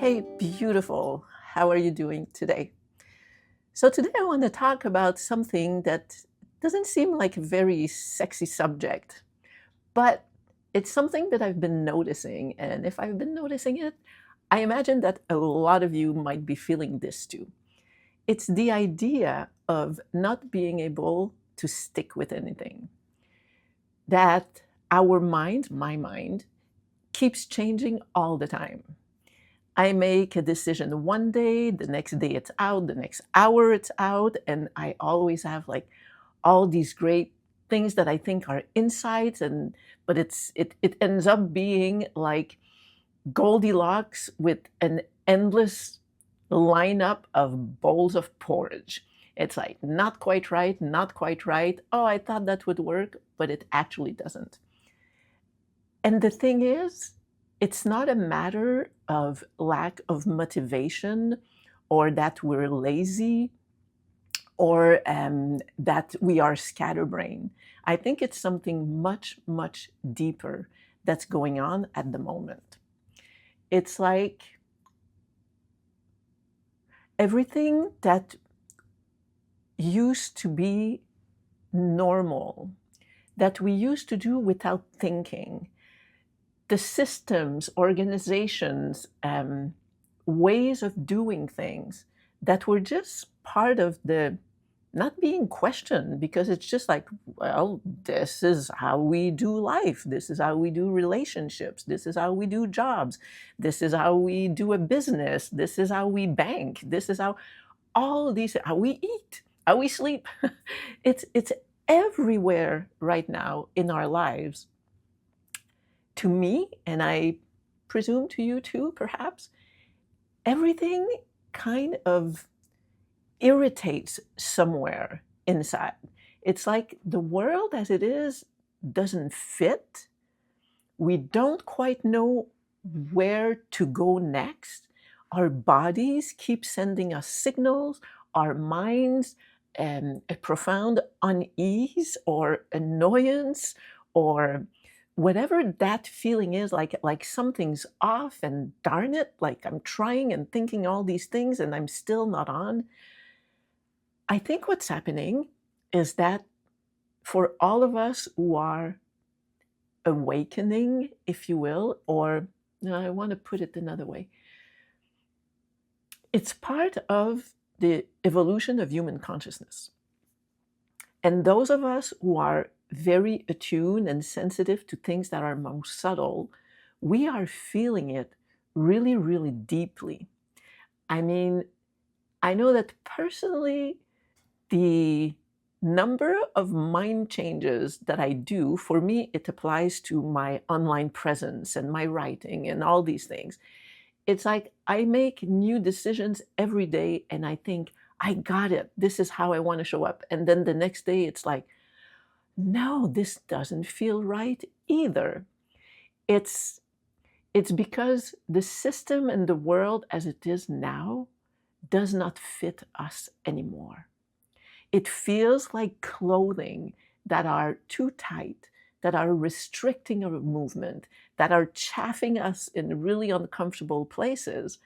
Hey, beautiful. How are you doing today? So, today I want to talk about something that doesn't seem like a very sexy subject, but it's something that I've been noticing. And if I've been noticing it, I imagine that a lot of you might be feeling this too. It's the idea of not being able to stick with anything, that our mind, my mind, keeps changing all the time. I make a decision one day, the next day it's out, the next hour it's out, and I always have like all these great things that I think are insights, and but it ends up being like Goldilocks with an endless lineup of bowls of porridge. It's like not quite right, not quite right. Oh, I thought that would work, but it actually doesn't. And the thing is, it's not a matter of lack of motivation or that we're lazy or that we are scatterbrained. I think it's something much, much deeper that's going on at the moment. It's like everything that used to be normal, that we used to do without thinking, the systems, organizations, ways of doing things that were just part of the not being questioned because it's just like, well, this is how we do life. This is how we do relationships. This is how we do jobs. This is how we do a business. This is how we bank. This is how all these, how we eat, how we sleep. It's everywhere right now in our lives. To me, and I presume to you too, perhaps, everything kind of irritates somewhere inside. It's like the world as it is doesn't fit. We don't quite know where to go next. Our bodies keep sending us signals, our minds, a profound unease or annoyance or whatever that feeling is, like something's off and darn it, like I'm trying and thinking all these things and I'm still not on. I think what's happening is that for all of us who are awakening, if you will, or no, I want to put it another way. It's part of the evolution of human consciousness. And those of us who are very attuned and sensitive to things that are most subtle, we are feeling it really, really deeply. I mean, I know that personally, the number of mind changes that I do, for me, it applies to my online presence and my writing and all these things. It's like I make new decisions every day and I think, I got it. This is how I want to show up. And then the next day, it's like, no, this doesn't feel right either. It's it's because the system and the world as it is now does not fit us anymore. It feels like clothing that are too tight, that are restricting our movement, that are chaffing us in really uncomfortable places,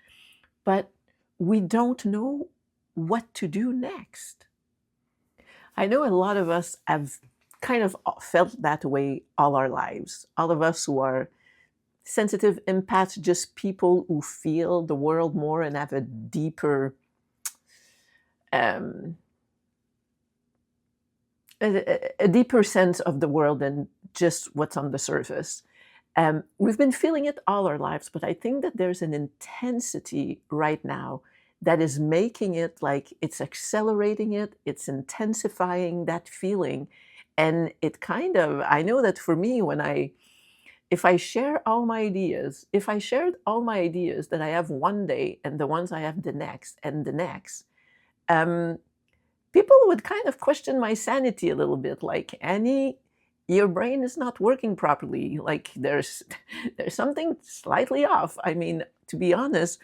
but we don't know what to do next. I know a lot of us have kind of felt that way all our lives. All of us who are sensitive empaths, just people who feel the world more and have um, a deeper sense of the world than just what's on the surface. We've been feeling it all our lives, but I think that there's an intensity right now that is making it like it's accelerating it, it's intensifying that feeling. And it kind of, I know that for me, if I share all my ideas, if I shared all my ideas that I have one day and the ones I have the next and the next, um, people would kind of question my sanity a little bit, like, Annie, your brain is not working properly. Like there's there's something slightly off. I mean, to be honest,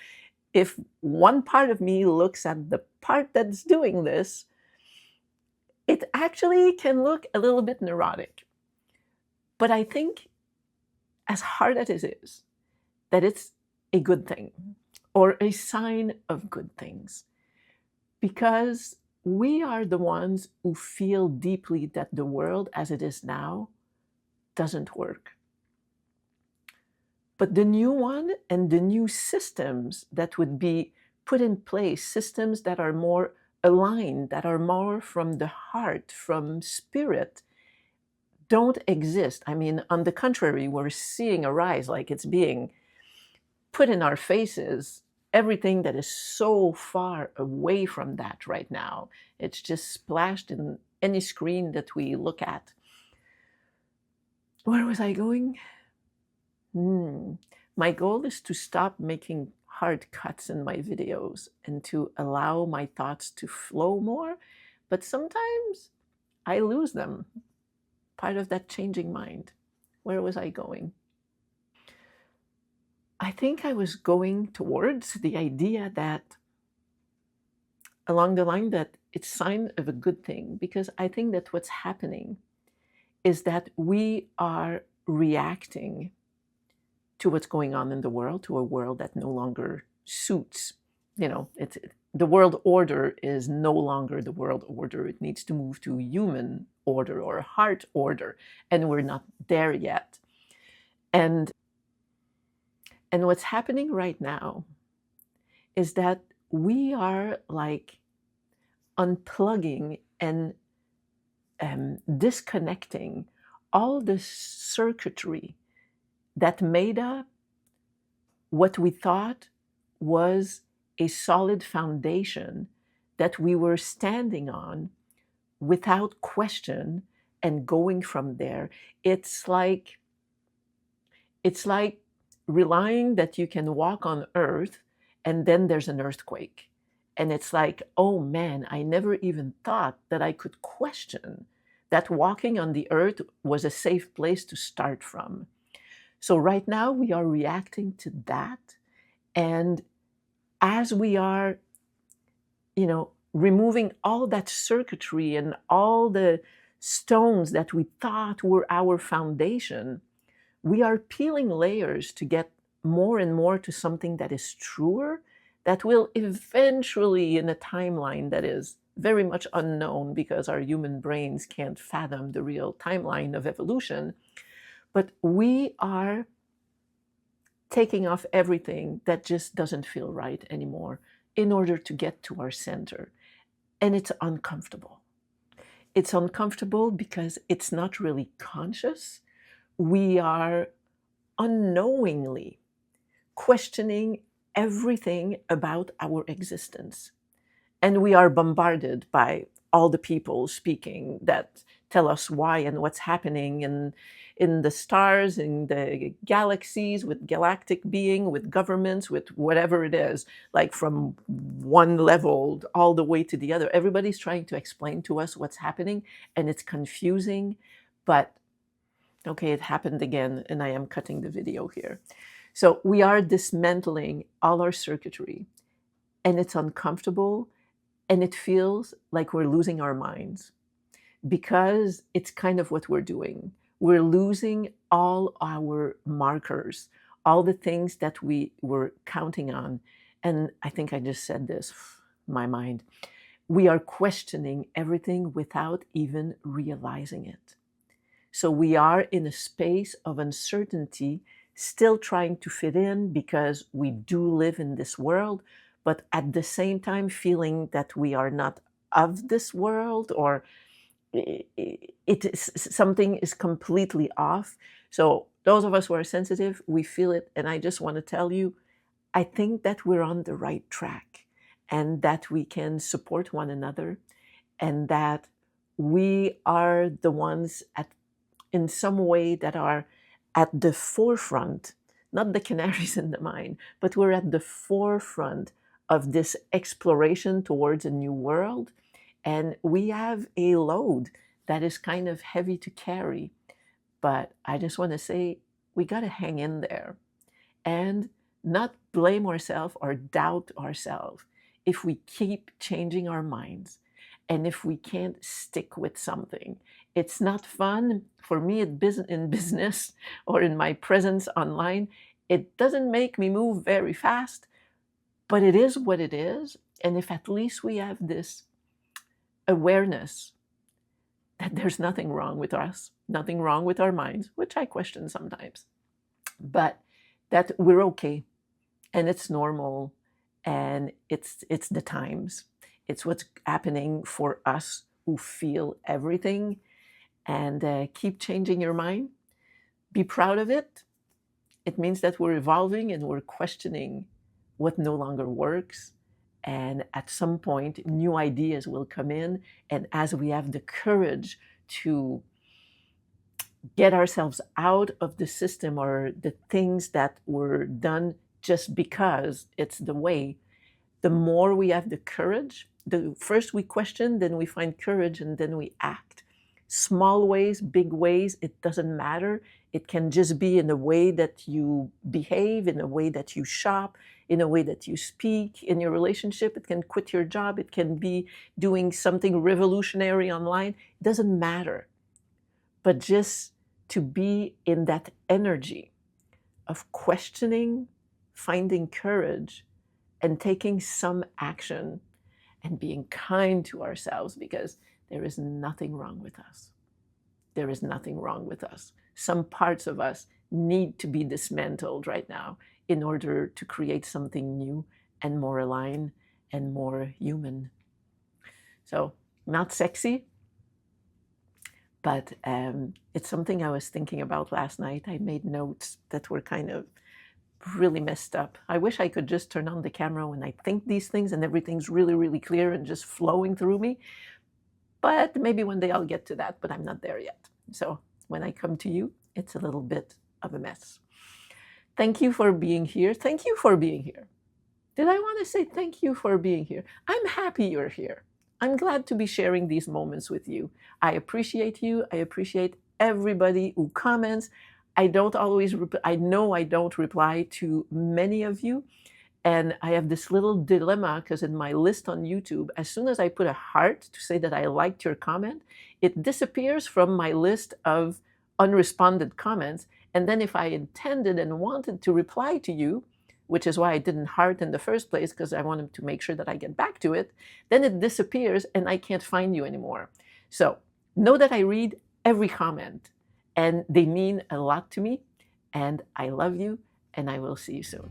if one part of me looks at the part that's doing this, it actually can look a little bit neurotic. But I think as hard as it is, that it's a good thing. or a sign of good things, because we are the ones who feel deeply that the world as it is now doesn't work. But the new one and the new systems that would be put in place, systems that are more aligned, that are more from the heart, from spirit, don't exist. I mean, on the contrary, we're seeing a rise, like it's being put in our faces, everything that is so far away from that right now. It's just splashed in any screen that we look at. Where was I going? My goal is to stop making hard cuts in my videos and to allow my thoughts to flow more. But sometimes I lose them, part of that changing mind. Where was I going? I think I was going towards the idea that, along the line, that it's sign of a good thing, because I think that what's happening is that we are reacting to what's going on in the world, to a world that no longer suits. It's the world order is no longer the world order. It needs to move to human order or heart order, and we're not there yet. And what's happening right now is that we are like unplugging and disconnecting all the circuitry that made up what we thought was a solid foundation that we were standing on without question and going from there. It's like relying that you can walk on earth and then there's an earthquake. And it's like, oh man, I never even thought that I could question that walking on the earth was a safe place to start from. So right now we are reacting to that. And as we are, removing all that circuitry and all the stones that we thought were our foundation, we are peeling layers to get more and more to something that is truer, that will eventually, in a timeline that is very much unknown because our human brains can't fathom the real timeline of evolution, but we are taking off everything that just doesn't feel right anymore in order to get to our center. And it's uncomfortable. It's uncomfortable because it's not really conscious. We are unknowingly questioning everything about our existence. And we are bombarded by all the people speaking that tell us why and what's happening in the stars, in the galaxies, with galactic being, with governments, with whatever it is, like from one level all the way to the other. Everybody's trying to explain to us what's happening, and it's confusing. But okay, it happened again, and I am cutting the video here. So we are dismantling all our circuitry, and it's uncomfortable, and it feels like we're losing our minds, because it's kind of what we're doing. We're losing all our markers, all the things that we were counting on. And I think I just said this, my mind. We are questioning everything without even realizing it. So we are in a space of uncertainty, still trying to fit in because we do live in this world, but at the same time feeling that we are not of this world, or something is completely off. So those of us who are sensitive, we feel it. And I just want to tell you, I think that we're on the right track, and that we can support one another, and that we are the ones in some way that are at the forefront, not the canaries in the mine, but we're at the forefront of this exploration towards a new world. And we have a load that is kind of heavy to carry. But I just want to say, we got to hang in there and not blame ourselves or doubt ourselves if we keep changing our minds and if we can't stick with something. It's not fun for me in business or in my presence online. It doesn't make me move very fast, But it is what it is. And if at least we have this awareness that there's nothing wrong with us, nothing wrong with our minds, which I question sometimes, but that we're okay and it's normal and it's the times. It's what's happening for us who feel everything, and keep changing your mind. Be proud of it. It means that we're evolving and we're questioning what no longer works. And at some point, new ideas will come in. And as we have the courage to get ourselves out of the system or the things that were done just because it's the way, the more we have the courage, the first we question, then we find courage, and then we act. Small ways, big ways, it doesn't matter. It can just be in the way that you behave, in the way that you shop, in a way that you speak, in your relationship. It can quit your job. It can be doing something revolutionary online. It doesn't matter. But just to be in that energy of questioning, finding courage, and taking some action and being kind to ourselves, because there is nothing wrong with us. There is nothing wrong with us. Some parts of us need to be dismantled right now in order to create something new and more aligned and more human. So, not sexy, but it's something I was thinking about last night. I made notes that were kind of really messed up. I wish I could just turn on the camera when I think these things and everything's really, really clear and just flowing through me. But maybe one day I'll get to that, but I'm not there yet. So when I come to you, it's a little bit of a mess. Thank you for being here. Thank you for being here. Did I want to say thank you for being here? I'm happy you're here. I'm glad to be sharing these moments with you. I appreciate you. I appreciate everybody who comments. I don't always, I know I don't reply to many of you. And I have this little dilemma because in my list on YouTube, as soon as I put a heart to say that I liked your comment, it disappears from my list of unresponded comments. And then if I intended and wanted to reply to you, which is why I didn't heart in the first place, because I wanted to make sure that I get back to it, then it disappears and I can't find you anymore. So know that I read every comment and they mean a lot to me, and I love you, and I will see you soon.